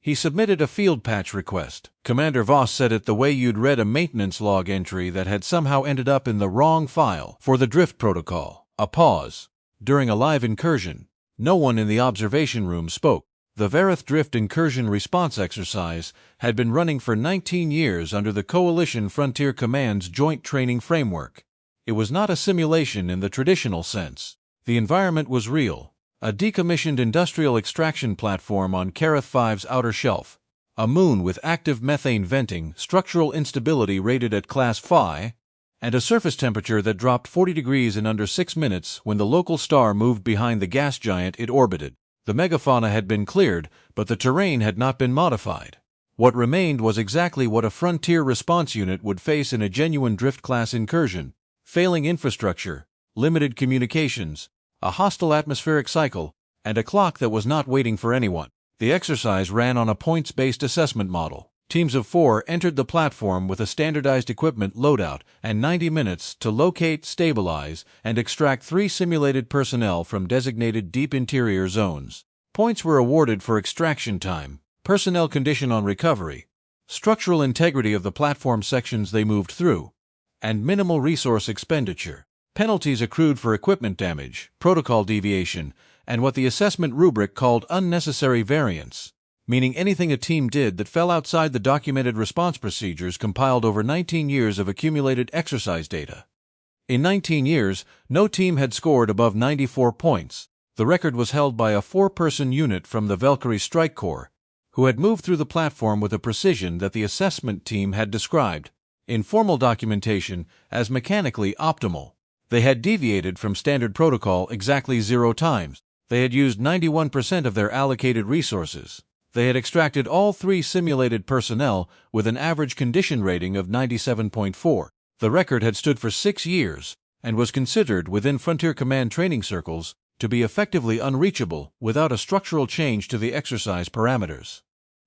He submitted a field patch request. Commander Voss said it the way you'd read a maintenance log entry that had somehow ended up in the wrong file for the drift protocol. A pause. During a live incursion, no one in the observation room spoke. The Vareth Drift incursion response exercise had been running for 19 years under the Coalition Frontier Command's Joint Training Framework. It was not a simulation in the traditional sense. The environment was real. A decommissioned industrial extraction platform on Careth V's outer shelf, a moon with active methane venting, structural instability rated at Class Phi, and a surface temperature that dropped 40 degrees in under 6 minutes when the local star moved behind the gas giant it orbited. The megafauna had been cleared, but the terrain had not been modified. What remained was exactly what a frontier response unit would face in a genuine drift-class incursion: failing infrastructure, limited communications, a hostile atmospheric cycle, and a clock that was not waiting for anyone. The exercise ran on a points-based assessment model. Teams of 4 entered the platform with a standardized equipment loadout and 90 minutes to locate, stabilize, and extract 3 simulated personnel from designated deep interior zones. Points were awarded for extraction time, personnel condition on recovery, structural integrity of the platform sections they moved through, and minimal resource expenditure. Penalties accrued for equipment damage, protocol deviation, and what the assessment rubric called unnecessary variance, meaning anything a team did that fell outside the documented response procedures compiled over 19 years of accumulated exercise data. In 19 years, no team had scored above 94 points. The record was held by a 4-person unit from the Valkyrie Strike Corps, who had moved through the platform with a precision that the assessment team had described, in formal documentation, as mechanically optimal. They had deviated from standard protocol exactly 0 times. They had used 91% of their allocated resources. They had extracted all 3 simulated personnel with an average condition rating of 97.4. The record had stood for 6 years and was considered within Frontier Command training circles to be effectively unreachable without a structural change to the exercise parameters.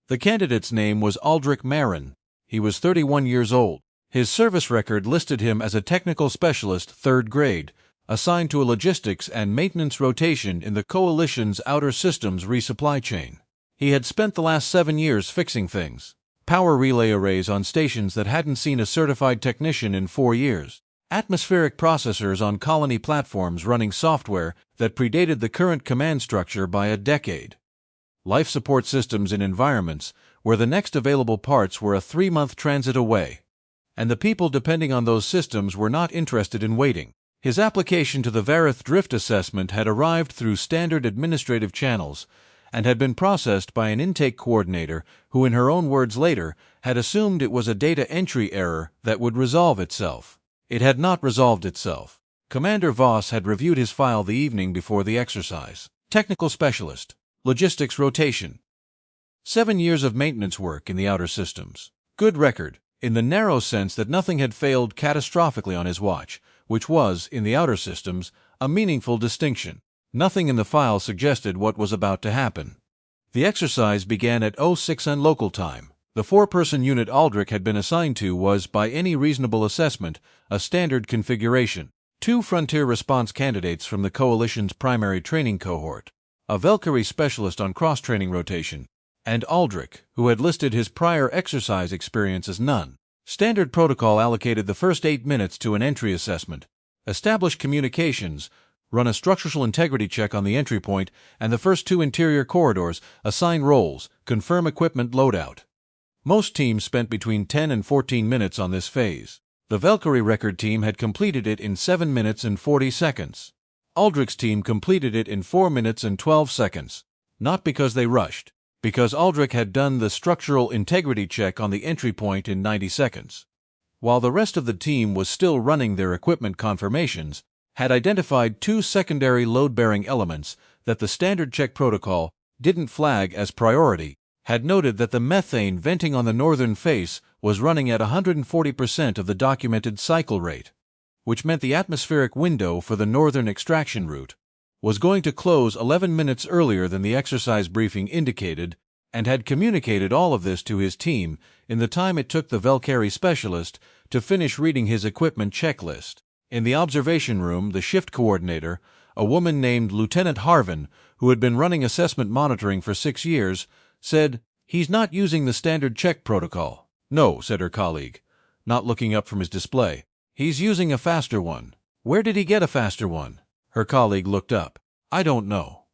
The candidate's name was Aldric Maren. He was 31 years old. His service record listed him as a technical specialist 3rd grade, assigned to a logistics and maintenance rotation in the Coalition's outer systems resupply chain. He had spent the last 7 years fixing things. Power relay arrays on stations that hadn't seen a certified technician in 4 years. Atmospheric processors on colony platforms running software that predated the current command structure by a decade. Life support systems in environments where the next available parts were a 3-month transit away, and the people depending on those systems were not interested in waiting. His application to the Vareth Drift assessment had arrived through standard administrative channels and had been processed by an intake coordinator who, in her own words later, had assumed it was a data entry error that would resolve itself. It had not resolved itself. Commander Voss had reviewed his file the evening before the exercise. Technical specialist, logistics rotation. 7 years of maintenance work in the outer systems. Good record, in the narrow sense that nothing had failed catastrophically on his watch, which was, in the outer systems, a meaningful distinction. Nothing in the file suggested what was about to happen. The exercise began at 06 local time. The 4-person unit Aldric had been assigned to was, by any reasonable assessment, a standard configuration. 2 frontier response candidates from the Coalition's primary training cohort, a Valkyrie specialist on cross-training rotation, and Aldric, who had listed his prior exercise experience as none. Standard protocol allocated the first 8 minutes to an entry assessment, establish communications, run a structural integrity check on the entry point and the first 2 interior corridors, assign roles, confirm equipment loadout. Most teams spent between 10 and 14 minutes on this phase. The Valkyrie record team had completed it in 7 minutes and 40 seconds. Aldric's team completed it in 4 minutes and 12 seconds. Not because they rushed, because Aldric had done the structural integrity check on the entry point in 90 seconds, while the rest of the team was still running their equipment confirmations, had identified 2 secondary load-bearing elements that the standard check protocol didn't flag as priority, had noted that the methane venting on the northern face was running at 140% of the documented cycle rate, which meant the atmospheric window for the northern extraction route was going to close 11 minutes earlier than the exercise briefing indicated, and had communicated all of this to his team in the time it took the Valkyrie specialist to finish reading his equipment checklist. In the observation room, the shift coordinator, a woman named Lieutenant Harvin, who had been running assessment monitoring for 6 years, said, "He's not using the standard check protocol." "No," said her colleague, not looking up from his display. "He's using a faster one." "Where did he get a faster one?" Her colleague looked up. "I don't know."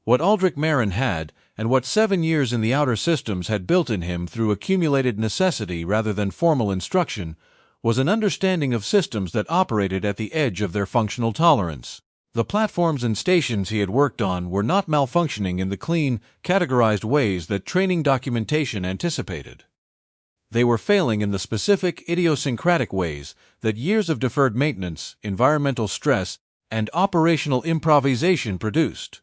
What Aldric Maren had, and what 7 years in the outer systems had built in him through accumulated necessity rather than formal instruction, was an understanding of systems that operated at the edge of their functional tolerance. The platforms and stations he had worked on were not malfunctioning in the clean, categorized ways that training documentation anticipated. They were failing in the specific, idiosyncratic ways that years of deferred maintenance, environmental stress, and operational improvisation produced.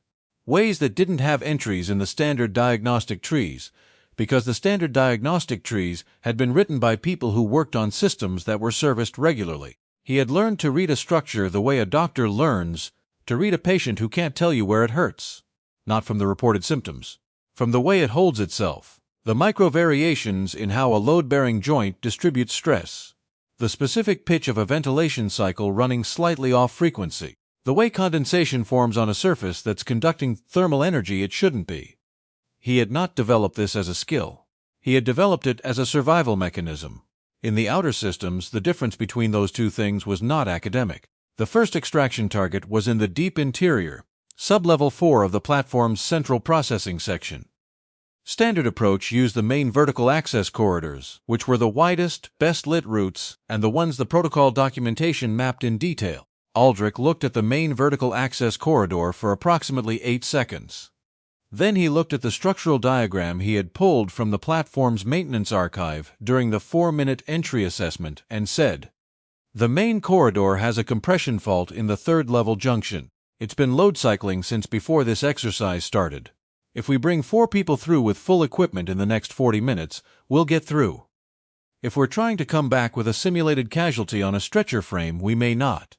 Ways that didn't have entries in the standard diagnostic trees, because the standard diagnostic trees had been written by people who worked on systems that were serviced regularly. He had learned to read a structure the way a doctor learns to read a patient who can't tell you where it hurts. Not from the reported symptoms. From the way it holds itself. The micro-variations in how a load-bearing joint distributes stress. The specific pitch of a ventilation cycle running slightly off frequency. The way condensation forms on a surface that's conducting thermal energy it shouldn't be. He had not developed this as a skill. He had developed it as a survival mechanism. In the outer systems, the difference between those two things was not academic. The first extraction target was in the deep interior, sub-level 4 of the platform's central processing section. Standard approach used the main vertical access corridors, which were the widest, best-lit routes, and the ones the protocol documentation mapped in detail. Aldric looked at the main vertical access corridor for approximately 8 seconds. Then he looked at the structural diagram he had pulled from the platform's maintenance archive during the 4-minute entry assessment and said, "The main corridor has a compression fault in the 3rd-level junction. It's been load cycling since before this exercise started. If we bring 4 people through with full equipment in the next 40 minutes, we'll get through. If we're trying to come back with a simulated casualty on a stretcher frame, we may not."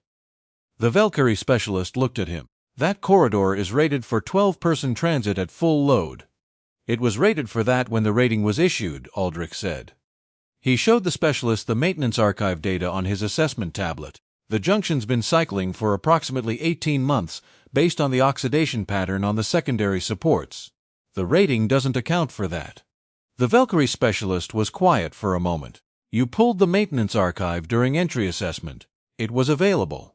The Valkyrie specialist looked at him. "That corridor is rated for 12-person transit at full load." "It was rated for that when the rating was issued," Aldric said. He showed the specialist the maintenance archive data on his assessment tablet. "The junction's been cycling for approximately 18 months based on the oxidation pattern on the secondary supports. The rating doesn't account for that." The Valkyrie specialist was quiet for a moment. "You pulled the maintenance archive during entry assessment. It was available."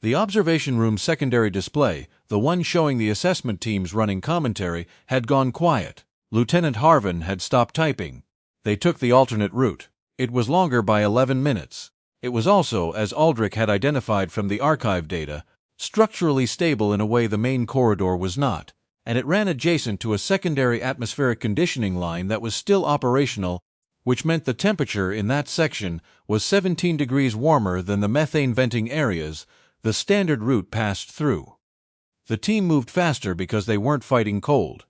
The observation room secondary display, the one showing the assessment teams running commentary, had gone quiet. Lieutenant Harvin had stopped typing. They took the alternate route. It was longer by 11 minutes. It was also, as Aldric had identified from the archive data, structurally stable in a way the main corridor was not, and it ran adjacent to a secondary atmospheric conditioning line that was still operational, which meant the temperature in that section was 17 degrees warmer than the methane venting areas the standard route passed through. The team moved faster because they weren't fighting cold.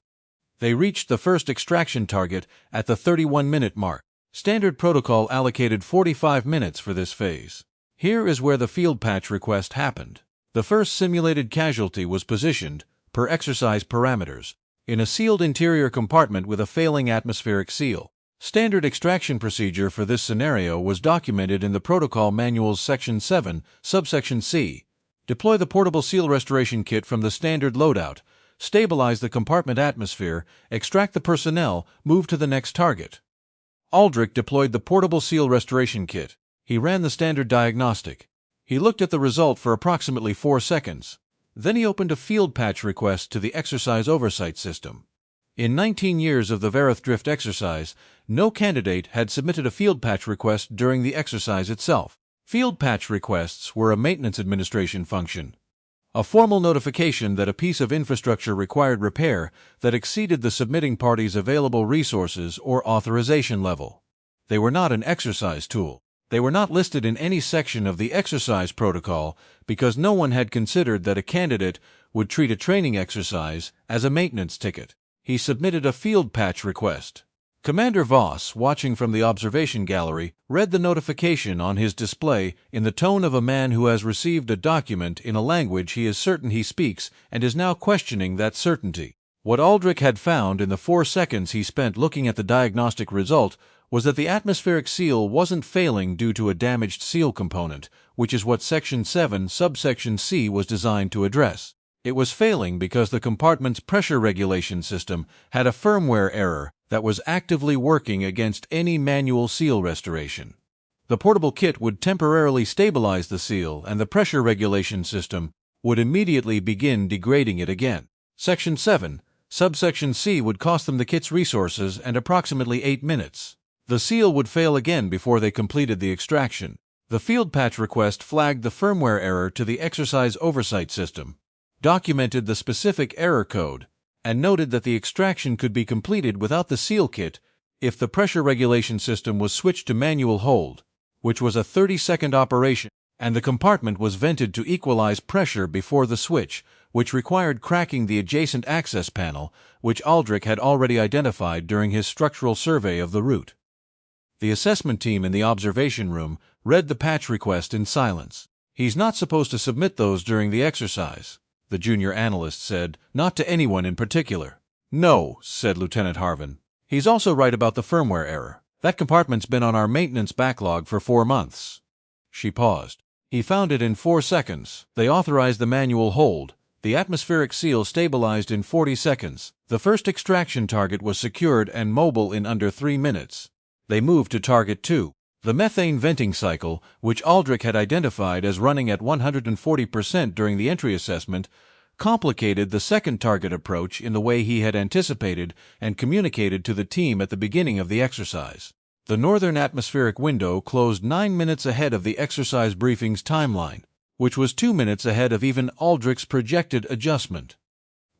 They reached the first extraction target at the 31-minute mark. Standard protocol allocated 45 minutes for this phase. Here is where the field patch request happened. The first simulated casualty was positioned, per exercise parameters, in a sealed interior compartment with a failing atmospheric seal. Standard extraction procedure for this scenario was documented in the Protocol Manual's Section 7, Subsection C. Deploy the portable seal restoration kit from the standard loadout, stabilize the compartment atmosphere, extract the personnel, move to the next target. Aldric deployed the portable seal restoration kit. He ran the standard diagnostic. He looked at the result for approximately 4 seconds. Then he opened a field patch request to the exercise oversight system. In 19 years of the Vareth Drift exercise, no candidate had submitted a field patch request during the exercise itself. Field patch requests were a maintenance administration function, a formal notification that a piece of infrastructure required repair that exceeded the submitting party's available resources or authorization level. They were not an exercise tool. They were not listed in any section of the exercise protocol because no one had considered that a candidate would treat a training exercise as a maintenance ticket. He submitted a field patch request. Commander Voss, watching from the observation gallery, read the notification on his display in the tone of a man who has received a document in a language he is certain he speaks and is now questioning that certainty. What Aldric had found in the 4 seconds he spent looking at the diagnostic result was that the atmospheric seal wasn't failing due to a damaged seal component, which is what Section 7, Subsection C was designed to address. It was failing because the compartment's pressure regulation system had a firmware error that was actively working against any manual seal restoration. The portable kit would temporarily stabilize the seal, and the pressure regulation system would immediately begin degrading it again. Section 7, subsection C would cost them the kit's resources and approximately 8 minutes. The seal would fail again before they completed the extraction. The field patch request flagged the firmware error to the exercise oversight system, documented the specific error code, and noted that the extraction could be completed without the seal kit if the pressure regulation system was switched to manual hold, which was a 30-second operation, and the compartment was vented to equalize pressure before the switch, which required cracking the adjacent access panel, which Aldric had already identified during his structural survey of the route. The assessment team in the observation room read the patch request in silence. "He's not supposed to submit those during the exercise," the junior analyst said, "not to anyone in particular." "No," said Lieutenant Harvin. "He's also right about the firmware error. That compartment's been on our maintenance backlog for 4 months. She paused. "He found it in 4 seconds. They authorized the manual hold. The atmospheric seal stabilized in 40 seconds. The first extraction target was secured and mobile in under 3 minutes. They moved to target 2. The methane venting cycle, which Aldric had identified as running at 140% during the entry assessment, complicated the second target approach in the way he had anticipated and communicated to the team at the beginning of the exercise. The northern atmospheric window closed 9 minutes ahead of the exercise briefing's timeline, which was 2 minutes ahead of even Aldric's projected adjustment.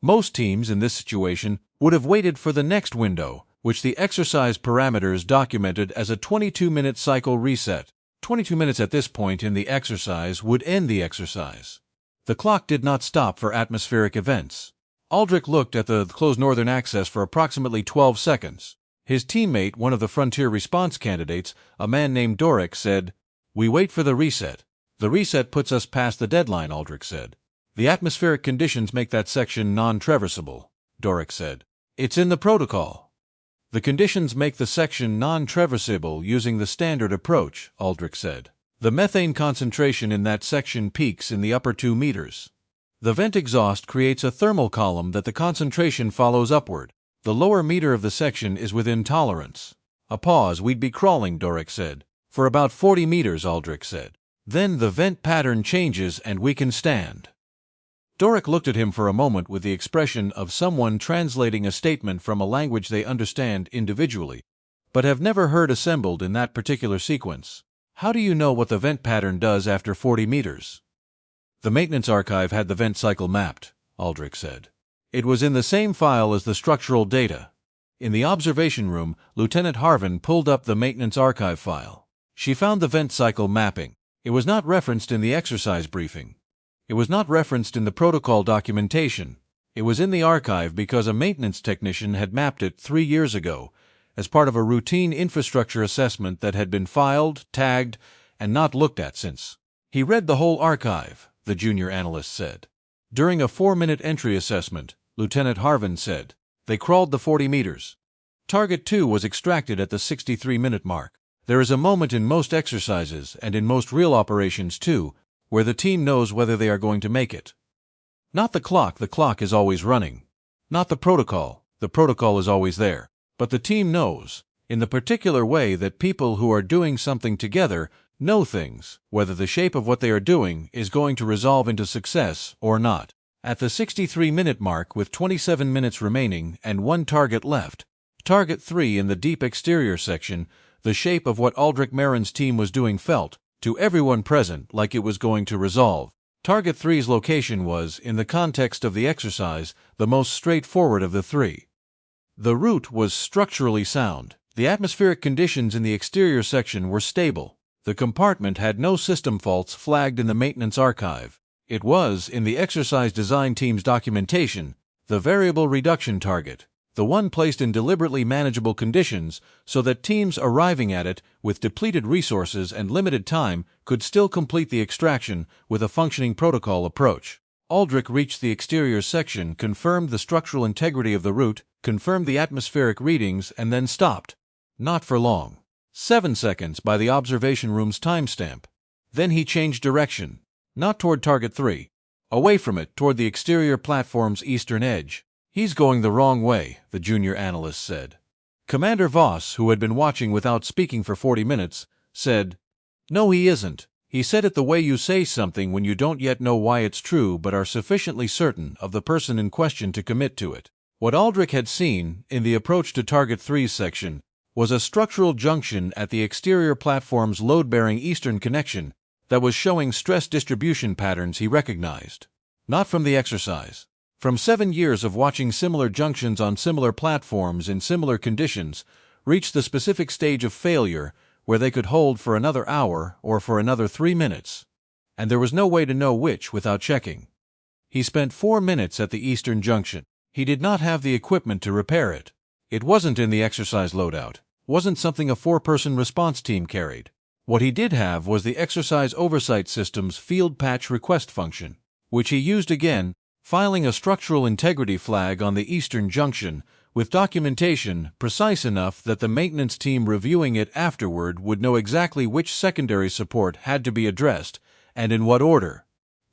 Most teams in this situation would have waited for the next window, which the exercise parameters documented as a 22-minute cycle reset. 22 minutes at this point in the exercise would end the exercise. The clock did not stop for atmospheric events. Aldric looked at the closed northern access for approximately 12 seconds. His teammate, one of the frontier response candidates, a man named Doric, said, "We wait for the reset. The reset puts us past the deadline," Aldric said. "The atmospheric conditions make that section non-traversable," Doric said. "It's in the protocol." "The conditions make the section non-traversable using the standard approach," Aldric said. "The methane concentration in that section peaks in the upper 2 meters. The vent exhaust creates a thermal column that the concentration follows upward. The lower meter of the section is within tolerance." "A pause, we'd be crawling," Doric said. "For about 40 meters," Aldric said. "Then the vent pattern changes and we can stand." Doric looked at him for a moment with the expression of someone translating a statement from a language they understand individually, but have never heard assembled in that particular sequence. "How do you know what the vent pattern does after 40 meters? "The maintenance archive had the vent cycle mapped," Aldric said. "It was in the same file as the structural data." In the observation room, Lieutenant Harvin pulled up the maintenance archive file. She found the vent cycle mapping. It was not referenced in the exercise briefing. It was not referenced in the protocol documentation. It was in the archive because a maintenance technician had mapped it 3 years ago as part of a routine infrastructure assessment that had been filed, tagged, and not looked at since. "He read the whole archive," the junior analyst said. "During a 4-minute entry assessment," Lieutenant Harvin said, "they crawled the 40 meters. Target 2 was extracted at the 63-minute mark. There is a moment in most exercises, and in most real operations too, where the team knows whether they are going to make it. Not the clock is always running. Not the protocol is always there. But the team knows, in the particular way that people who are doing something together know things, whether the shape of what they are doing is going to resolve into success or not." At the 63-minute mark, with 27 minutes remaining and 1 target left, Target 3 in the deep exterior section, the shape of what Aldric Maren's team was doing felt, to everyone present, like it was going to resolve. Target 3's location was, in the context of the exercise, the most straightforward of the 3. The route was structurally sound. The atmospheric conditions in the exterior section were stable. The compartment had no system faults flagged in the maintenance archive. It was, in the exercise design team's documentation, the variable reduction target, the one placed in deliberately manageable conditions so that teams arriving at it with depleted resources and limited time could still complete the extraction with a functioning protocol approach. Aldric reached the exterior section, confirmed the structural integrity of the route, confirmed the atmospheric readings, and then stopped. Not for long. 7 seconds by the observation room's timestamp. Then he changed direction. Not toward Target 3. Away from it, toward the exterior platform's eastern edge. "He's going the wrong way," the junior analyst said. Commander Voss, who had been watching without speaking for 40 minutes, said, "No, he isn't. He said it the way you say something when you don't yet know why it's true but are sufficiently certain of the person in question to commit to it." What Aldric had seen, in the approach to Target 3's section, was a structural junction at the exterior platform's load-bearing eastern connection that was showing stress distribution patterns he recognized. Not from the exercise. From 7 years of watching similar junctions on similar platforms in similar conditions reach the specific stage of failure where they could hold for another hour or for another 3 minutes. And there was no way to know which without checking. He spent 4 minutes at the eastern junction. He did not have the equipment to repair it. It wasn't in the exercise loadout. Wasn't something a 4-person response team carried. What he did have was the exercise oversight system's field patch request function, which he used again, filing a structural integrity flag on the eastern junction with documentation precise enough that the maintenance team reviewing it afterward would know exactly which secondary support had to be addressed and in what order.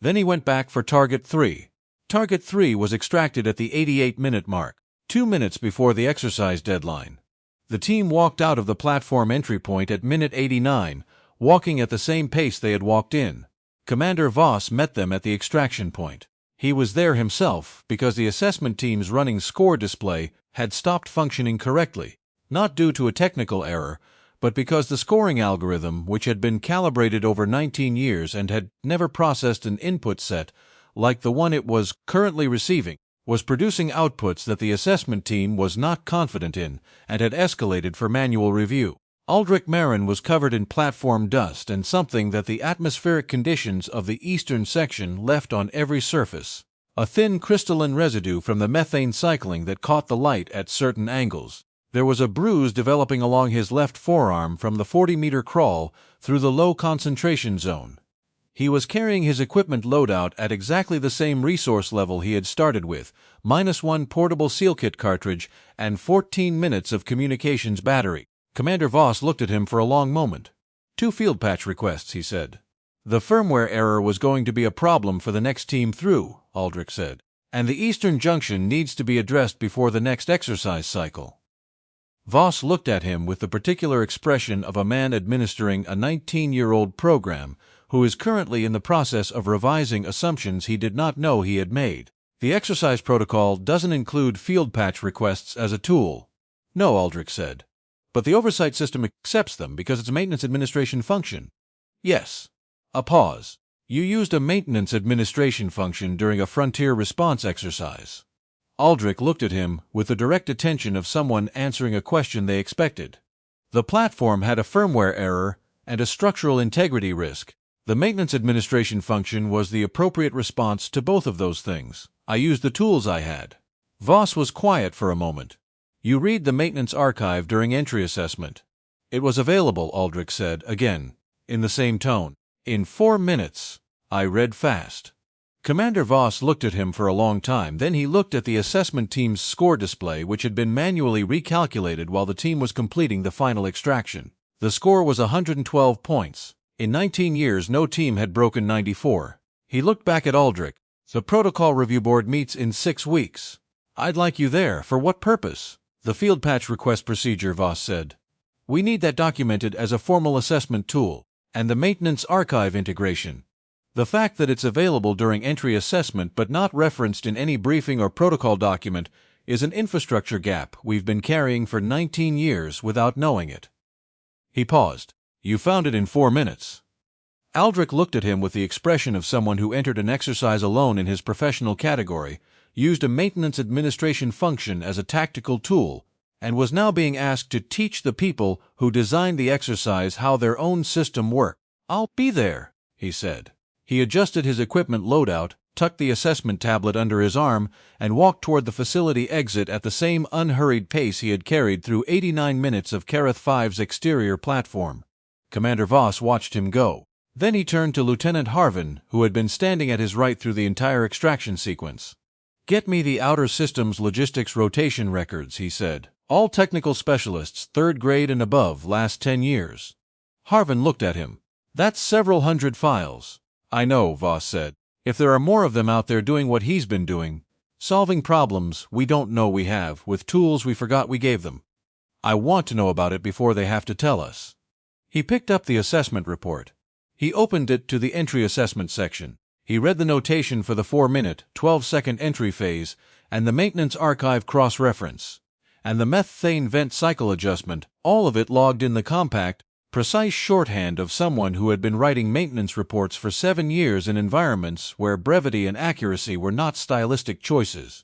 Then he went back for Target 3. Target 3 was extracted at the 88-minute mark, 2 minutes before the exercise deadline. The team walked out of the platform entry point at minute 89, walking at the same pace they had walked in. Commander Voss met them at the extraction point. He was there himself because the assessment team's running score display had stopped functioning correctly, not due to a technical error, but because the scoring algorithm, which had been calibrated over 19 years and had never processed an input set like the one it was currently receiving, was producing outputs that the assessment team was not confident in and had escalated for manual review. Aldric Maren was covered in platform dust and something that the atmospheric conditions of the eastern section left on every surface. A thin crystalline residue from the methane cycling that caught the light at certain angles. There was a bruise developing along his left forearm from the 40-meter crawl through the low concentration zone. He was carrying his equipment loadout at exactly the same resource level he had started with, -1 portable seal kit cartridge and 14 minutes of communications battery. Commander Voss looked at him for a long moment. 2 field patch requests, he said. The firmware error was going to be a problem for the next team through, Aldric said, and the eastern junction needs to be addressed before the next exercise cycle. Voss looked at him with the particular expression of a man administering a 19-year-old program who is currently in the process of revising assumptions he did not know he had made. The exercise protocol doesn't include field patch requests as a tool. No, Aldric said. But the oversight system accepts them because it's a maintenance administration function. Yes. A pause. You used a maintenance administration function during a frontier response exercise. Aldric looked at him with the direct attention of someone answering a question they expected. The platform had a firmware error and a structural integrity risk. The maintenance administration function was the appropriate response to both of those things. I used the tools I had. Voss was quiet for a moment. You read the maintenance archive during entry assessment. It was available, Aldric said, again, in the same tone. In 4 minutes. I read fast. Commander Voss looked at him for a long time, then he looked at the assessment team's score display, which had been manually recalculated while the team was completing the final extraction. The score was 112 points. In 19 years, no team had broken 94. He looked back at Aldric. The protocol review board meets in 6 weeks. I'd like you there. For what purpose? The field patch request procedure, Voss said. We need that documented as a formal assessment tool. And the maintenance archive integration. The fact that it's available during entry assessment but not referenced in any briefing or protocol document is an infrastructure gap we've been carrying for 19 years without knowing it. He paused. You found it in 4 minutes. Aldric looked at him with the expression of someone who entered an exercise alone in his professional category, used a maintenance administration function as a tactical tool, and was now being asked to teach the people who designed the exercise how their own system worked. I'll be there, he said. He adjusted his equipment loadout, tucked the assessment tablet under his arm, and walked toward the facility exit at the same unhurried pace he had carried through 89 minutes of Vareth 5's exterior platform. Commander Voss watched him go. Then he turned to Lieutenant Harvin, who had been standing at his right through the entire extraction sequence. Get me the Outer Systems Logistics Rotation records, he said. All technical specialists, 3rd grade and above, last 10 years. Harvin looked at him. That's several hundred files. I know, Voss said. If there are more of them out there doing what he's been doing, solving problems we don't know we have with tools we forgot we gave them. I want to know about it before they have to tell us." He picked up the assessment report. He opened it to the entry assessment section. He read the notation for the 4-minute, 12-second entry phase and the maintenance archive cross-reference, and the methane vent cycle adjustment, all of it logged in the compact, precise shorthand of someone who had been writing maintenance reports for 7 years in environments where brevity and accuracy were not stylistic choices.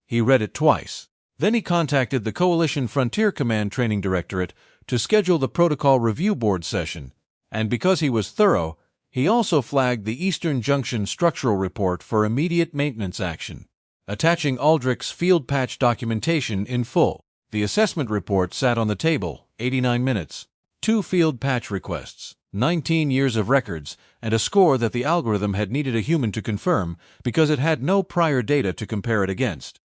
He read it twice. Then he contacted the Coalition Frontier Command Training Directorate to schedule the Protocol Review Board session, and because he was thorough, he also flagged the Eastern Junction Structural Report for immediate maintenance action, attaching Aldric's field patch documentation in full. The assessment report sat on the table, 89 minutes, 2 field patch requests, 19 years of records, and a score that the algorithm had needed a human to confirm because it had no prior data to compare it against.